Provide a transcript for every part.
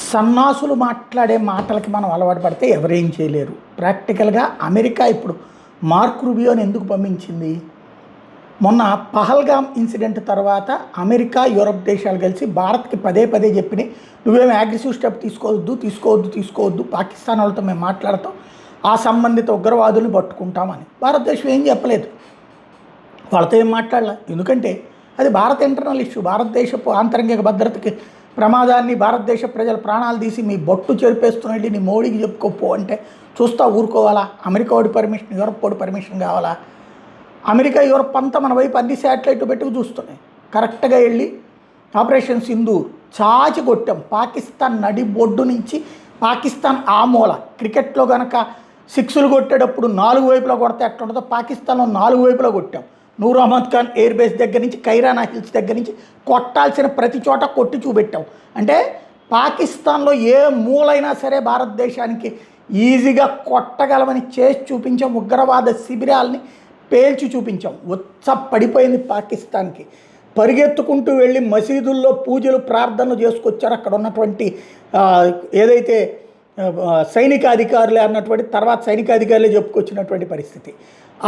సన్నాసులు మాట్లాడే మాటలకి మనం అలవాటు పడితే ఎవరేం చేయలేరు. ప్రాక్టికల్గా అమెరికా ఇప్పుడు మార్క్ రూబియోని ఎందుకు పంపించింది? మొన్న పహల్గామ్ ఇన్సిడెంట్ తర్వాత అమెరికా, యూరప్ దేశాలు కలిసి భారత్కి పదే పదే చెప్పినాయి, నువ్వేమి అగ్రెసివ్ స్టెప్ తీసుకోవద్దు, పాకిస్తాన్ వాళ్ళతో మేము మాట్లాడతాం, ఆ సంబంధిత ఉగ్రవాదుల్ని పట్టుకుంటామని. భారతదేశం ఏం చెప్పలేదు, వాళ్ళతో ఏం మాట్లాడలే. ఎందుకంటే అది భారత ఇంటర్నల్ ఇష్యూ, భారతదేశపు ఆంతరంగిక భద్రతకి ప్రమాదాన్ని భారతదేశ ప్రజల ప్రాణాలు తీసి మీ బొట్టు చెరిపేస్తున్నట్టు నీ మోడీకి చెప్పుకోపో అంటే చూస్తా ఊరుకోవాలా? అమెరికా వాడి పర్మిషన్, యూరప్ వాడి పర్మిషన్ కావాలా? అమెరికా, యూరప్ అంతా మన వైపు అన్ని శాటిలైట్ పెట్టుకు చూస్తున్నాయి. కరెక్ట్గా వెళ్ళి ఆపరేషన్ సింధూర్ చాచి కొట్టాం. పాకిస్తాన్ నడి బొడ్డు నుంచి పాకిస్తాన్ ఆ మూల. క్రికెట్లో కనుక సిక్స్లు కొట్టేటప్పుడు 4 వైపులా కొడితే ఎట్లా ఉంటుందో పాకిస్తాన్లో 4 వైపులా కొట్టాం. నూర్ అహ్మద్ ఖాన్ ఎయిర్ బేస్ దగ్గర నుంచి కైరానా హిల్స్ దగ్గర నుంచి కొట్టాల్సిన ప్రతి చోట కొట్టి చూపెట్టాం. అంటే పాకిస్తాన్లో ఏ మూలైనా సరే భారతదేశానికి ఈజీగా కొట్టగలమని చేసి చూపించాం. ఉగ్రవాద శిబిరాల్ని పేల్చి చూపించాం. పడిపోయింది పాకిస్తాన్కి. పరిగెత్తుకుంటూ వెళ్ళి మసీదుల్లో పూజలు ప్రార్థనలు చేసుకొచ్చారు అక్కడ ఉన్నటువంటి ఏదైతే సైనిక అధికారులే అన్నటువంటి తర్వాత సైనిక అధికారులే చెప్పుకొచ్చినటువంటి పరిస్థితి.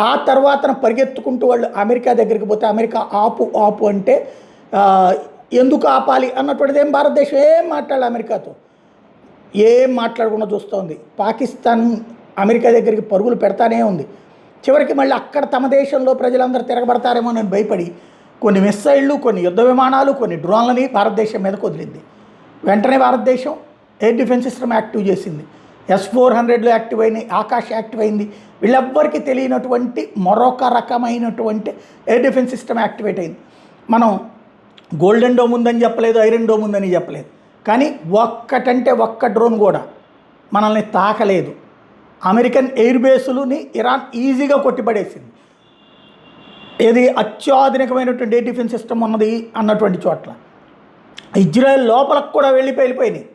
ఆ తర్వాత పరిగెత్తుకుంటూ వాళ్ళు అమెరికా దగ్గరికి పోతే అమెరికా ఆపు అంటే ఎందుకు ఆపాలి అన్నటువంటిది ఏం భారతదేశం ఏం మాట్లాడాలి, అమెరికాతో ఏం మాట్లాడకుండా చూస్తోంది. పాకిస్తాన్ అమెరికా దగ్గరికి పరుగులు పెడతానే ఉంది. చివరికి మళ్ళీ అక్కడ తమ దేశంలో ప్రజలందరూ తిరగబడతారేమో నేను భయపడి కొన్ని మిస్సైళ్ళు, కొన్ని యుద్ధ విమానాలు, కొన్ని డ్రోన్లని భారతదేశం మీదకు వదిలింది. వెంటనే భారతదేశం ఎయిర్ డిఫెన్స్ సిస్టమ్ యాక్టివ్ చేసింది. S-400 యాక్టివ్ అయినాయి, ఆకాష్ యాక్టివ్ అయింది. వీళ్ళెవ్వరికి తెలియనటువంటి మరొక రకమైనటువంటి ఎయిర్ డిఫెన్స్ సిస్టమ్ యాక్టివేట్ అయింది. మనం గోల్డెన్ డోమ్ ఉందని చెప్పలేదు, ఐరన్ డోమ్ ఉందని చెప్పలేదు, కానీ ఒక్క డ్రోన్ కూడా మనల్ని తాకలేదు. అమెరికన్ ఎయిర్ బేసులని ఇరాన్ ఈజీగా కొట్టిపడేసింది. ఏది అత్యాధునికమైనటువంటి ఎయిర్ డిఫెన్స్ సిస్టమ్ ఉన్నది అన్నటువంటి చోట్ల ఇజ్రాయెల్ లోపలకు కూడా వెళ్ళిపోయినాయి.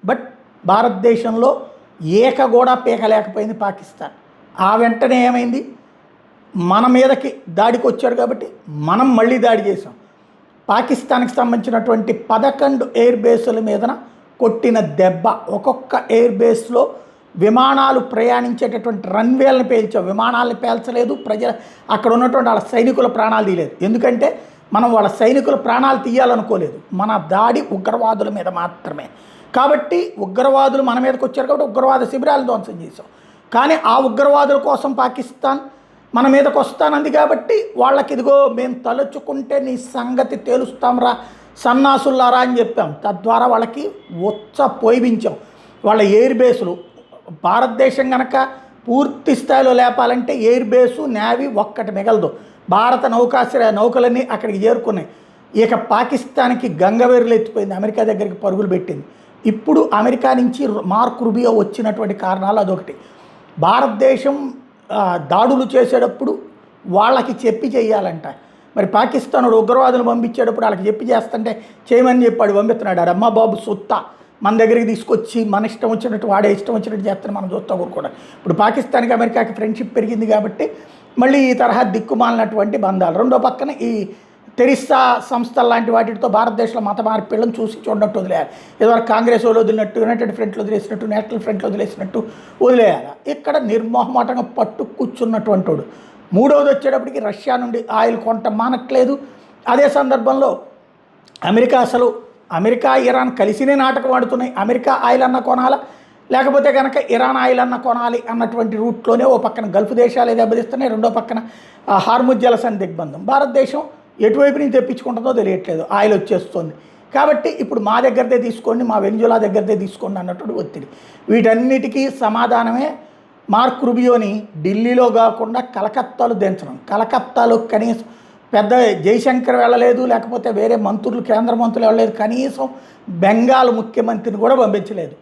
బట్ భారతదేశంలో ఏక కూడా పీకలేకపోయింది పాకిస్తాన్. ఆ వెంటనే ఏమైంది, మన మీదకి దాడికి వచ్చారు కాబట్టి మనం మళ్ళీ దాడి చేసాం. పాకిస్తాన్కి సంబంధించినటువంటి 11 ఎయిర్ బేసుల మీదన కొట్టిన దెబ్బ, ఒక్కొక్క ఎయిర్ బేస్లో విమానాలు ప్రయాణించేటటువంటి రన్వేలను పేల్చాం. విమానాలను పేల్చలేదు, అక్కడ ఉన్నటువంటి వాళ్ళ సైనికుల ప్రాణాలు తీయలేదు. ఎందుకంటే మనం వాళ్ళ సైనికుల ప్రాణాలు తీయాలనుకోలేదు, మన దాడి ఉగ్రవాదుల మీద మాత్రమే. కాబట్టి ఉగ్రవాదులు మన మీదకి వచ్చారు కాబట్టి ఉగ్రవాద శిబిరాలు ధ్వంసం చేసాం. కానీ ఆ ఉగ్రవాదుల కోసం పాకిస్తాన్ మన మీదకి వస్తానంది కాబట్టి వాళ్ళకి ఇదిగో మేము తలుచుకుంటే నీ సంగతి తేలుస్తాంరా సన్నాసుల్లారా అని చెప్పాం. తద్వారా వాళ్ళకి పోయించాం. వాళ్ళ ఎయిర్ బేసులు భారతదేశం కనుక పూర్తి స్థాయిలో లేపాలంటే ఎయిర్ బేసు, నేవీ ఒక్కటి మిగలదు. భారత నౌకలన్నీ అక్కడికి చేరుకున్నాయి. ఇక పాకిస్తాన్కి గంగవేరులు ఎత్తిపోయింది, అమెరికా దగ్గరికి పరుగులు పెట్టింది. ఇప్పుడు అమెరికా నుంచి మార్క్ రూబియో వచ్చినటువంటి కారణాలు అదొకటి. భారతదేశం దాడులు చేసేటప్పుడు వాళ్ళకి చెప్పి చేయాలంట. మరి పాకిస్తాన్ ఉగ్రవాదులు పంపించేటప్పుడు వాళ్ళకి చెప్పి చేస్తుంటే చేయమని చెప్పాడు, పంపిస్తున్నాడు. అమ్మ బాబు సొత్తా మన దగ్గరికి తీసుకొచ్చి మన ఇష్టం వచ్చినట్టు వాడే ఇష్టం వచ్చినట్టు చేస్తాను మనం చూస్తా కూరుకోవడం. ఇప్పుడు పాకిస్తాన్కి అమెరికాకి ఫ్రెండ్షిప్ పెరిగింది కాబట్టి మళ్ళీ ఈ తరహా దిక్కుమాలినటువంటి బంధాలు. రెండో పక్కన ఈ తెరిస్సా సంస్థల లాంటి వాటితో భారతదేశంలో మత మార్పిళ్ళను చూడనట్టు వదిలేయాలి. ఏదైనా కాంగ్రెస్ వాళ్ళు వదిలినట్టు, యునైటెడ్ ఫ్రంట్లో వదిలేసినట్టు, నేషనల్ ఫ్రంట్లో వదిలేసినట్టు వదిలేయాలి. ఇక్కడ నిర్మోహమాటంగా పట్టు కూర్చున్నటువంటి వాడు. మూడవది వచ్చేటప్పటికి రష్యా నుండి ఆయిల్ కొనటం మానట్లేదు. అదే సందర్భంలో అమెరికా ఇరాన్ కలిసినే నాటకం ఆడుతున్నాయి. అమెరికా ఆయిల్ అన్న కొనాలా, లేకపోతే కనుక ఇరాన్ ఆయిల్ అన్న కొనాలి అన్నటువంటి రూట్లోనే ఓ పక్కన గల్ఫ్ దేశాలు దెబ్బతిస్తున్నాయి, రెండో పక్కన హార్ముజ్ జలసంధి దిగ్బంధం. భారతదేశం ఎటువైపు నుంచి తెప్పించుకుంటుందో తెలియట్లేదు, ఆయిల్ వచ్చేస్తుంది. కాబట్టి ఇప్పుడు మా దగ్గరదే తీసుకోండి, మా వెనిజులా దగ్గరదే తీసుకోండి అన్నటువంటి ఒత్తిడి. వీటన్నిటికీ సమాధానమే మార్క్ రూబియోని ఢిల్లీలో కాకుండా కలకత్తాలో దించడం. కలకత్తాలో కనీసం పెద్ద జైశంకర్ వెళ్ళలేదు, లేకపోతే వేరే మంత్రులు, కేంద్ర మంత్రులు వెళ్ళలేదు, కనీసం బెంగాల్ ముఖ్యమంత్రిని కూడా పంపించలేదు.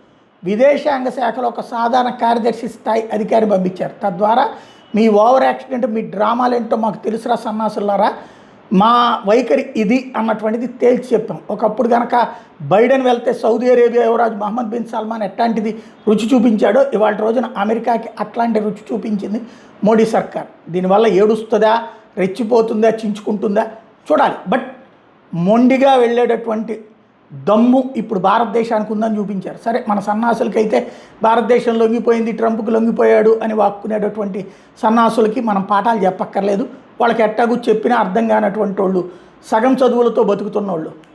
విదేశాంగ శాఖలో ఒక సాధారణ కార్యదర్శి స్థాయి అధికారిని పంపించారు. తద్వారా మీ ఓవర్ యాక్షన్ ఏంటో, మీ డ్రామాలు ఏంటో మాకు తెలుసురా సన్నాసులారా, మా వైఖరి ఇది అన్నటువంటిది తేల్చి చెప్పాం. ఒకప్పుడు కనుక బైడెన్ వెళ్తే సౌదీ అరేబియా యువరాజు మహమ్మద్ బిన్ సల్మాన్ ఎట్లాంటిది రుచి చూపించాడో ఇవాళ రోజున అమెరికాకి అట్లాంటి రుచి చూపించింది మోడీ సర్కార్. దీనివల్ల ఏడుస్తుందా, రెచ్చిపోతుందా, చించుకుంటుందా చూడాలి. బట్ మొండిగా వెళ్ళేటటువంటి దమ్ము ఇప్పుడు భారతదేశానికి ఉందని చూపించారు. సరే మన సన్నాసులకైతే భారతదేశం లొంగిపోయింది, ట్రంప్కి లొంగిపోయాడు అని వాక్కునేటటువంటి సన్నాసులకి మనం పాఠాలు చెప్పక్కర్లేదు. వాళ్ళకి ఎట్టాగు చెప్పినా అర్థం కానటువంటి వాళ్ళు, సగం చదువులతో బతుకుతున్న వాళ్ళు.